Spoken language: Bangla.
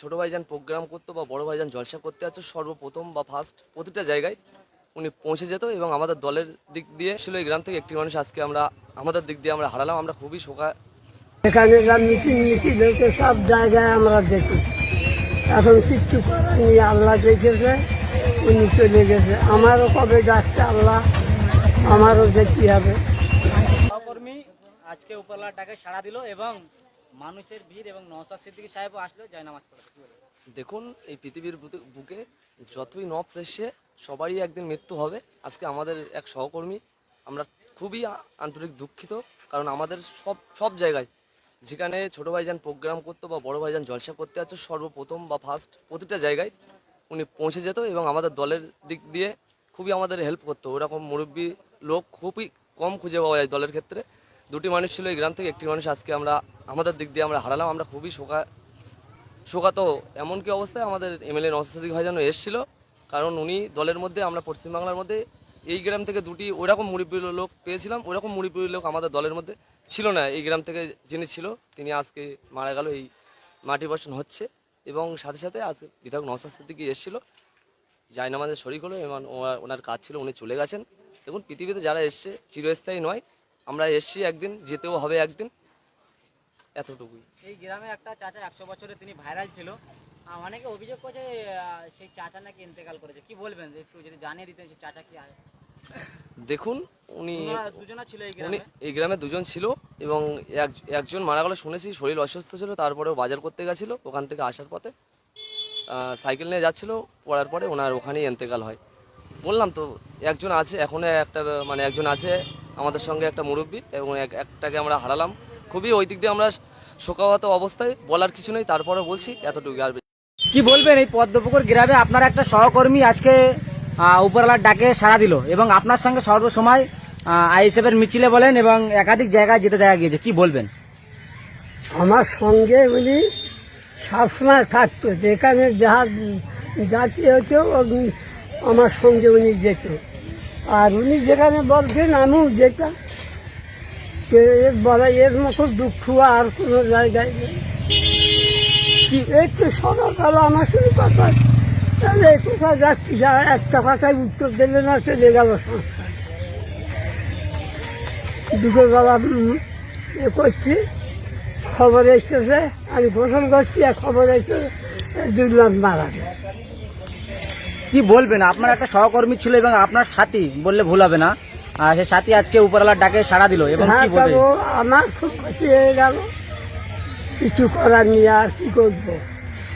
ছোট ভাইজান প্রোগ্রাম করতো বা বড় ভাইজান জলসা করতে যাচ্ছে সর্বপ্রথম বা ফার্স্ট প্রতিটা জায়গায় উনি পৌঁছে যেত এবং আমাদের দলের দিক দিয়ে ছিল এই গ্রাম থেকে একটি মানুষ আজকে আমরা আমাদের দিক দিয়ে আমরা হারালাম। আমরা খুবই শোকা। এখানে যা মিটিং মিছিল হয়েছে সব জায়গায় আমরা দেখি, এখন কিচ্ছু করার নেই। আল্লাহ দেখেছে, উনি চলে গেছে। আমারও কবে ডাকছে আল্লাহ, আমারও দেখতে হবে। সহকর্মী আজকে উপরওয়ালার ডাকে সাড়া দিল এবং মানুষের ভিড় এবং নওশাদ সিদ্দিকী সাহেবও আসলো জয়নামাজ পড়তে। দেখুন, এই পৃথিবীর বুকে যতই নবস এসছে সবারই একদিন মৃত্যু হবে। আজকে আমাদের এক সহকর্মী, আমরা খুবই আন্তরিক দুঃখিত, কারণ আমাদের সব জায়গায় যেখানে ছোট ভাইজান প্রোগ্রাম করতো বা বড় ভাইজান জলসা করতে যাচ্ছে সর্বপ্রথম বা ফার্স্ট প্রতিটা জায়গায় উনি পৌঁছে যেত এবং আমাদের দলের দিক দিয়ে খুবই আমাদের হেল্প করতো। ওরকম মুরব্বী লোক খুবই কম খুঁজে পাওয়া যায় দলের ক্ষেত্রে। দুটি মানুষ ছিল এই গ্রাম থেকে, একটি মানুষ আজকে আমরা আমাদের দিক দিয়ে আমরা হারালাম। আমরা খুবই শোকাতো। এমনকি অবস্থায় আমাদের এমএলএ নওশাদ সিদ্দিকী ভাইজানও এসেছিল, কারণ উনি দলের মধ্যে, আমরা পশ্চিমবাংলার মধ্যে এই গ্রাম থেকে দুটি ওইরকম মুরব্বী লোক পেয়েছিলাম। ওইরকম মুরব্বী লোক আমাদের দলের মধ্যে ছিল না। এই গ্রাম থেকে যিনি ছিল তিনি আজকে মারা গেল। এই মাটি বর্ষণ হচ্ছে এবং সাথে সাথে আজকে বিধায়ক নওশাদ সিদ্দিকী এসেছিল, জায়নামাজে শরীক হলো এবং ওনার কাজ ছিল, উনি চলে গেছেন। দেখুন, পৃথিবীতে যারা এসছে চিরস্থায়ী নয়। আমরা এসছি একদিন, যেতেও হবে একদিন, এতটুকুই। এই গ্রামে একটা চাচা 100 বছরে তিনি ভাইরাল ছিল। অনেকে অভিযোগ করছে সেই চাচা নাকি ইন্তেকাল করেছে। কি বলবেন, একটু যদি জানিয়ে দিতেন সেই চাচা কি? দেখুন, উনি দুজনা ছিল এই গ্রামে দুজন ছিল এবং একজন মারা গেল শুনেছি, শরীর অসুস্থ ছিল, তারপরেও বাজার করতে গেছিল। ওখান থেকে আসার পথে সাইকেল নিয়ে যাচ্ছিল, পড়ার পরে ওনার ওখানেই ইন্তেকাল হয়। বললাম তো, একজন আছে এখনো, একজন আছে আমাদের সঙ্গে, একটা মুরব্বী, এবং একটাকে আমরা হারালাম। খুবই ওই দিক দিয়ে আমরা শোকাহত অবস্থায়, বলার কিছু নেই। তারপরে বলছি এতটুকু। আর কি বলবেন, এই পদ্মপুকুর গ্রামে আপনার একটা সহকর্মী আজকে উপরওয়ালার ডাকে সাড়া দিল এবং আপনার সঙ্গে সর্বসময় আইএসএফের মিছিলে বলেন এবং একাধিক জায়গায় যেতে দেখা গিয়েছে, কি বলবেন? আমার সঙ্গে উনি সবসময় থাকতো, যেখানে যাহা জাতি হতো আমার সঙ্গে উনি যেত। আর উনি যেখানে বলছেন আমিও যেতাম। বলা এর মতো দুঃখ আর কোনো জায়গায় নেই। একটু সকাল আমার সঙ্গে কথা, তাহলে কোথায় যাচ্ছি, যা একটা কথায় উত্তর দেবে না, চলে গেল সংসার। দুটো বেলা করছি, খবর এসেছে, আমি গোসল করছি, আর খবর এসেছে দুর্লভ মারা গেছে। কি বলবেন, আপনার একটা সহকর্মী ছিল এবং আপনার সাথী বললে ভুল হবে না, সে সাথী আজকে উপরওয়ালার ডাকে সাড়া দিল এবং কি বলবেন? আমার খুব ক্ষতি হয়ে গেল, কিছু করার নিয়ে আর কি করবো।